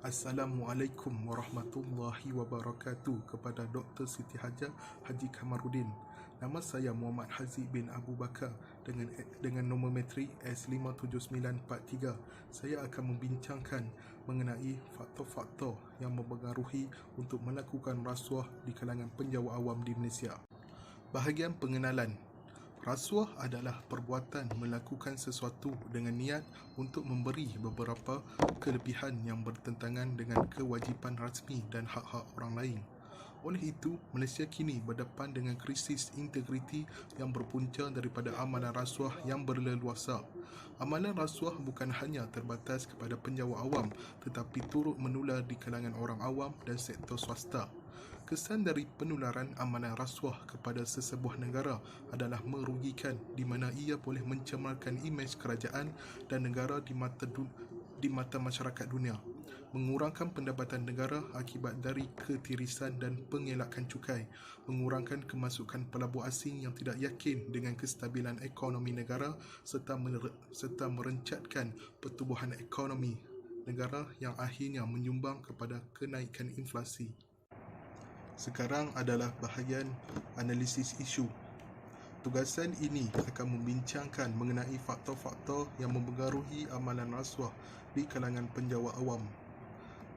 Assalamualaikum warahmatullahi wabarakatuh kepada Dr. Siti Hajar Haji Kamarudin. Nama saya Muhammad Haziq bin Abu Bakar dengan nombor metrik S57943. Saya akan membincangkan mengenai faktor-faktor yang mempengaruhi untuk melakukan rasuah di kalangan penjawat awam di Malaysia. Bahagian pengenalan. Rasuah adalah perbuatan melakukan sesuatu dengan niat untuk memberi beberapa kelebihan yang bertentangan dengan kewajipan rasmi dan hak-hak orang lain. Oleh itu, Malaysia kini berdepan dengan krisis integriti yang berpunca daripada amalan rasuah yang berleluasa. Amalan rasuah bukan hanya terbatas kepada penjawat awam tetapi turut menular di kalangan orang awam dan sektor swasta. Kesan dari penularan amalan rasuah kepada sesebuah negara adalah merugikan, di mana ia boleh mencemarkan imej kerajaan dan negara di mata masyarakat dunia, mengurangkan pendapatan negara akibat dari ketirisan dan pengelakan cukai, mengurangkan kemasukan pelabur asing yang tidak yakin dengan kestabilan ekonomi negara serta merencatkan pertumbuhan ekonomi negara yang akhirnya menyumbang kepada kenaikan inflasi. Sekarang adalah bahagian analisis isu. Tugasan ini akan membincangkan mengenai faktor-faktor yang mempengaruhi amalan rasuah di kalangan penjawat awam.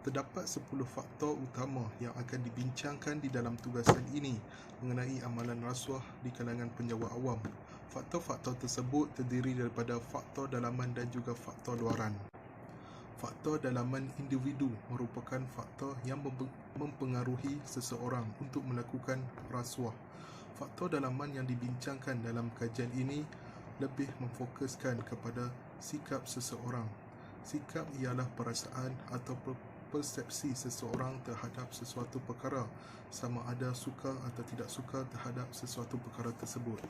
Terdapat 10 faktor utama yang akan dibincangkan di dalam tugasan ini mengenai amalan rasuah di kalangan penjawat awam. Faktor-faktor tersebut terdiri daripada faktor dalaman dan juga faktor luaran. Faktor dalaman individu merupakan faktor yang mempengaruhi seseorang untuk melakukan rasuah. Faktor dalaman yang dibincangkan dalam kajian ini lebih memfokuskan kepada sikap seseorang. Sikap ialah perasaan atau persepsi seseorang terhadap sesuatu perkara, sama ada suka atau tidak suka terhadap sesuatu perkara tersebut.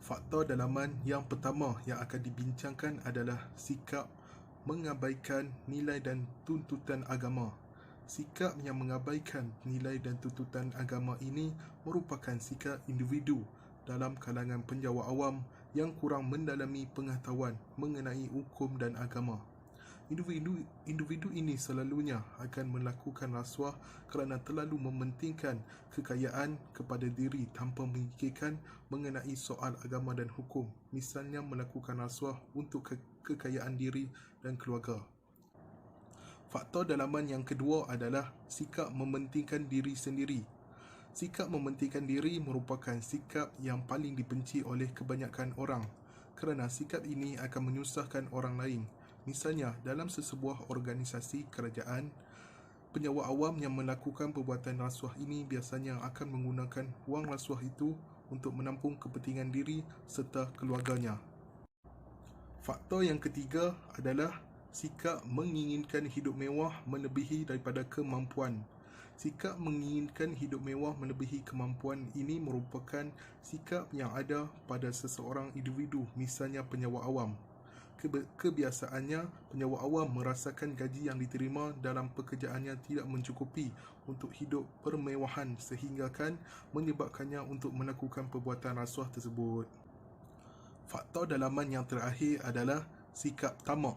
Faktor dalaman yang pertama yang akan dibincangkan adalah sikap mengabaikan nilai dan tuntutan agama. Sikap yang mengabaikan nilai dan tuntutan agama ini merupakan sikap individu dalam kalangan penjawat awam yang kurang mendalami pengetahuan mengenai hukum dan agama. Individu ini selalunya akan melakukan rasuah kerana terlalu mementingkan kekayaan kepada diri tanpa memikirkan mengenai soal agama dan hukum, misalnya melakukan rasuah untuk kekayaan diri dan keluarga. Faktor dalaman yang kedua adalah sikap mementingkan diri sendiri. Sikap mementingkan diri merupakan sikap yang paling dibenci oleh kebanyakan orang kerana sikap ini akan menyusahkan orang lain. Misalnya, dalam sesebuah organisasi kerajaan, penjawat awam yang melakukan perbuatan rasuah ini biasanya akan menggunakan wang rasuah itu untuk menampung kepentingan diri serta keluarganya. Faktor yang ketiga adalah sikap menginginkan hidup mewah melebihi daripada kemampuan. Sikap menginginkan hidup mewah melebihi kemampuan ini merupakan sikap yang ada pada seseorang individu, misalnya penjawat awam. Kebiasaannya, penjawat awam merasakan gaji yang diterima dalam pekerjaannya tidak mencukupi untuk hidup permewahan sehinggakan menyebabkannya untuk melakukan perbuatan rasuah tersebut. Faktor dalaman yang terakhir adalah sikap tamak.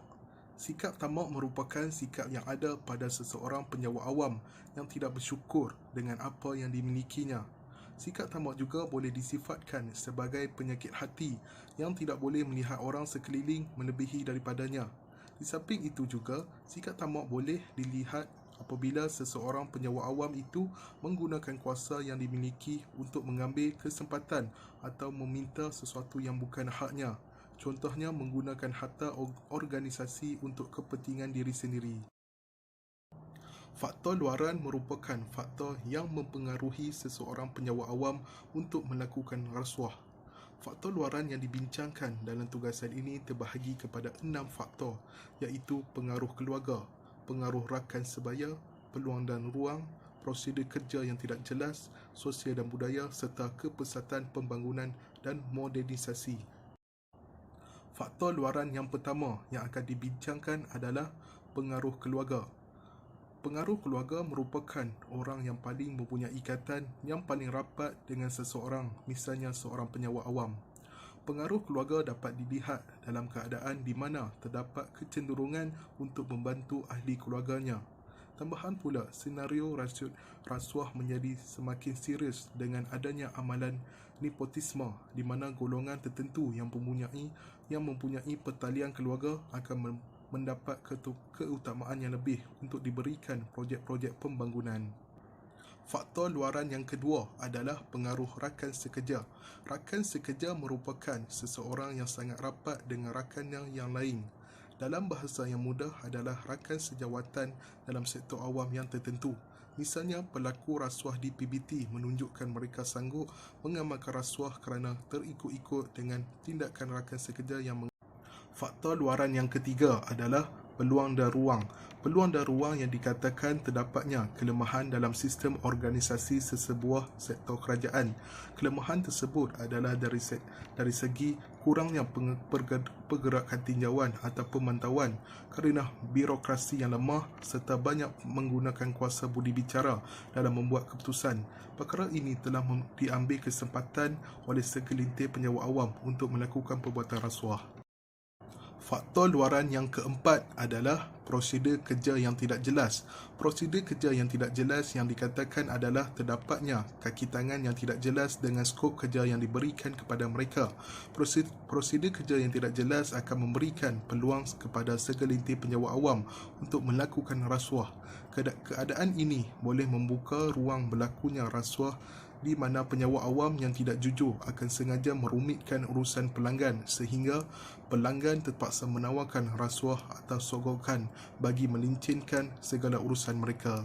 Sikap tamak merupakan sikap yang ada pada seseorang penjawat awam yang tidak bersyukur dengan apa yang dimilikinya. Sikap tamak juga boleh disifatkan sebagai penyakit hati yang tidak boleh melihat orang sekeliling melebihi daripadanya. Di samping itu juga, sikap tamak boleh dilihat apabila seseorang penjawat awam itu menggunakan kuasa yang dimiliki untuk mengambil kesempatan atau meminta sesuatu yang bukan haknya. Contohnya menggunakan harta organisasi untuk kepentingan diri sendiri. Faktor luaran merupakan faktor yang mempengaruhi seseorang penjawat awam untuk melakukan rasuah. Faktor luaran yang dibincangkan dalam tugasan ini terbahagi kepada 6 faktor, iaitu pengaruh keluarga, pengaruh rakan sebaya, peluang dan ruang, prosedur kerja yang tidak jelas, sosial dan budaya serta kepesatan pembangunan dan modernisasi. Faktor luaran yang pertama yang akan dibincangkan adalah pengaruh keluarga. Pengaruh keluarga merupakan orang yang paling mempunyai ikatan yang paling rapat dengan seseorang, misalnya seorang penjawat awam. Pengaruh keluarga dapat dilihat dalam keadaan di mana terdapat kecenderungan untuk membantu ahli keluarganya. Tambahan pula, senario rasuah menjadi semakin serius dengan adanya amalan nepotisme di mana golongan tertentu yang mempunyai pertalian keluarga akan mendapat keutamaan yang lebih untuk diberikan projek-projek pembangunan. Faktor luaran yang kedua adalah pengaruh rakan sekerja. Rakan sekerja merupakan seseorang yang sangat rapat dengan rakannya yang lain. Dalam bahasa yang mudah adalah rakan sejawatan dalam sektor awam yang tertentu. Misalnya, pelaku rasuah di PBT menunjukkan mereka sanggup mengamalkan rasuah kerana terikut-ikut dengan tindakan rakan sekerja yang Faktor luaran yang ketiga adalah peluang dan ruang. Peluang dan ruang yang dikatakan terdapatnya kelemahan dalam sistem organisasi sesebuah sektor kerajaan. Kelemahan tersebut adalah dari segi kurangnya pergerakan tinjauan atau pemantauan kerana birokrasi yang lemah serta banyak menggunakan kuasa budi bicara dalam membuat keputusan. Perkara ini telah diambil kesempatan oleh segelintir penyewa awam untuk melakukan perbuatan rasuah. Faktor luaran yang keempat adalah prosedur kerja yang tidak jelas. Prosedur kerja yang tidak jelas yang dikatakan adalah terdapatnya kaki tangan yang tidak jelas dengan skop kerja yang diberikan kepada mereka. Prosedur kerja yang tidak jelas akan memberikan peluang kepada segelintir penyewa awam untuk melakukan rasuah. Keadaan ini boleh membuka ruang berlakunya rasuah di mana penyewa awam yang tidak jujur akan sengaja merumitkan urusan pelanggan sehingga pelanggan terpaksa menawarkan rasuah atau sogokan bagi melincinkan segala urusan mereka.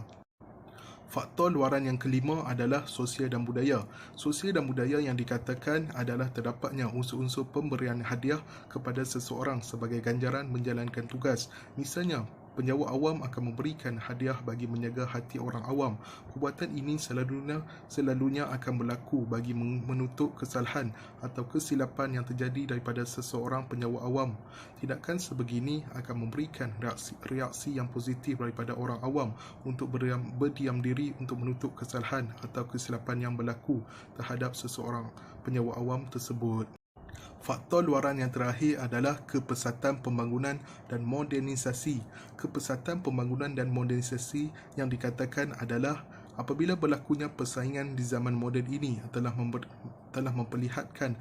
Faktor luaran yang kelima adalah sosial dan budaya. Sosial dan budaya yang dikatakan adalah terdapatnya unsur-unsur pemberian hadiah kepada seseorang sebagai ganjaran menjalankan tugas. Misalnya, penyewa awam akan memberikan hadiah bagi menjaga hati orang awam. Perbuatan ini selalunya akan berlaku bagi menutup kesalahan atau kesilapan yang terjadi daripada seseorang penyewa awam. Tindakan sebegini akan memberikan reaksi yang positif daripada orang awam untuk berdiam diri untuk menutup kesalahan atau kesilapan yang berlaku terhadap seseorang penyewa awam tersebut. Faktor luaran yang terakhir adalah kepesatan pembangunan dan modernisasi. Kepesatan pembangunan dan modernisasi yang dikatakan adalah apabila berlakunya persaingan di zaman moden ini telah memperlihatkan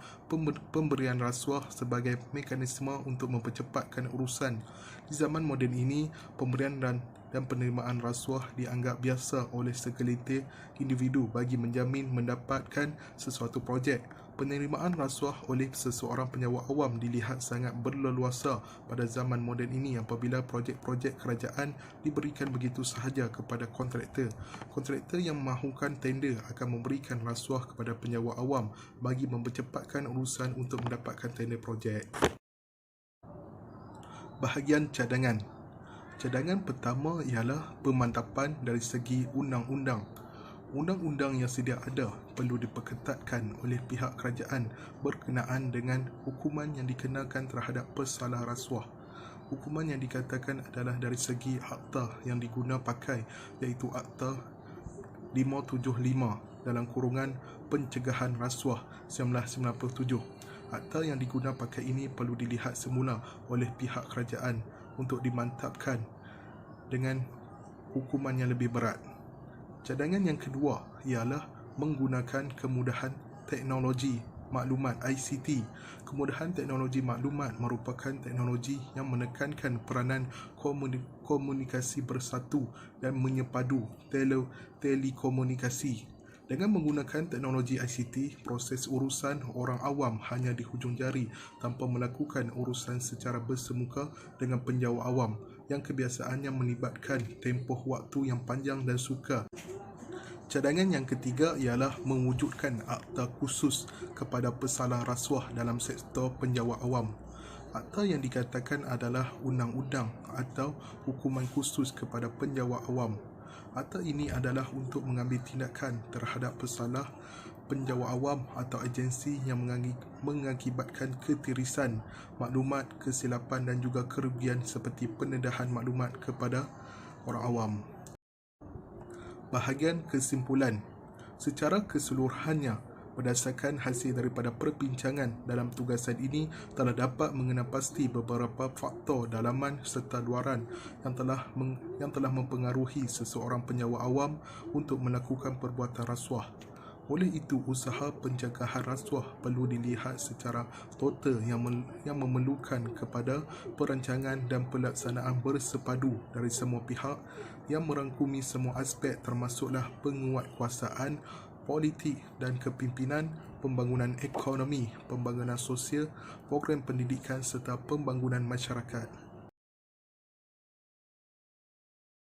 pemberian rasuah sebagai mekanisme untuk mempercepatkan urusan. Di zaman moden ini, pemberian dan penerimaan rasuah dianggap biasa oleh segelintir individu bagi menjamin mendapatkan sesuatu projek. Penerimaan rasuah oleh seseorang penyewa awam dilihat sangat berleluasa pada zaman moden ini apabila projek-projek kerajaan diberikan begitu sahaja kepada kontraktor. Kontraktor yang mahukan tender akan memberikan rasuah kepada penyewa awam bagi mempercepatkan urusan untuk mendapatkan tender projek. Bahagian cadangan. Cadangan pertama ialah pemantapan dari segi undang-undang. Undang-undang yang sedia ada perlu diperketatkan oleh pihak kerajaan berkenaan dengan hukuman yang dikenakan terhadap pesalah rasuah. Hukuman yang dikatakan adalah dari segi akta yang diguna pakai, iaitu Akta 575 dalam kurungan Pencegahan Rasuah 1997. Akta yang diguna pakai ini perlu dilihat semula oleh pihak kerajaan untuk dimantapkan dengan hukuman yang lebih berat. Cadangan yang kedua ialah menggunakan kemudahan teknologi maklumat ICT. Kemudahan teknologi maklumat merupakan teknologi yang menekankan peranan komunikasi bersatu dan menyepadu telekomunikasi. Dengan menggunakan teknologi ICT, proses urusan orang awam hanya di hujung jari tanpa melakukan urusan secara bersemuka dengan penjawat awam yang kebiasaannya melibatkan tempoh waktu yang panjang dan sukar. Cadangan yang ketiga ialah mewujudkan akta khusus kepada pesalah rasuah dalam sektor penjawat awam. Akta yang dikatakan adalah undang-undang atau hukuman khusus kepada penjawat awam. Akta ini adalah untuk mengambil tindakan terhadap pesalah penjawat awam atau agensi yang mengakibatkan ketirisan maklumat, kesilapan dan juga kerugian seperti pendedahan maklumat kepada orang awam. Bahagian kesimpulan. Secara keseluruhannya, Berdasarkan hasil daripada perbincangan dalam tugasan ini, telah dapat mengenal pasti beberapa faktor dalaman serta luaran yang telah mempengaruhi seseorang penyewa awam untuk melakukan perbuatan rasuah. Oleh itu, usaha pencegahan rasuah perlu dilihat secara total yang memerlukan kepada perancangan dan pelaksanaan bersepadu dari semua pihak yang merangkumi semua aspek, termasuklah penguatkuasaan, politik dan kepimpinan, pembangunan ekonomi, pembangunan sosial, program pendidikan serta pembangunan masyarakat.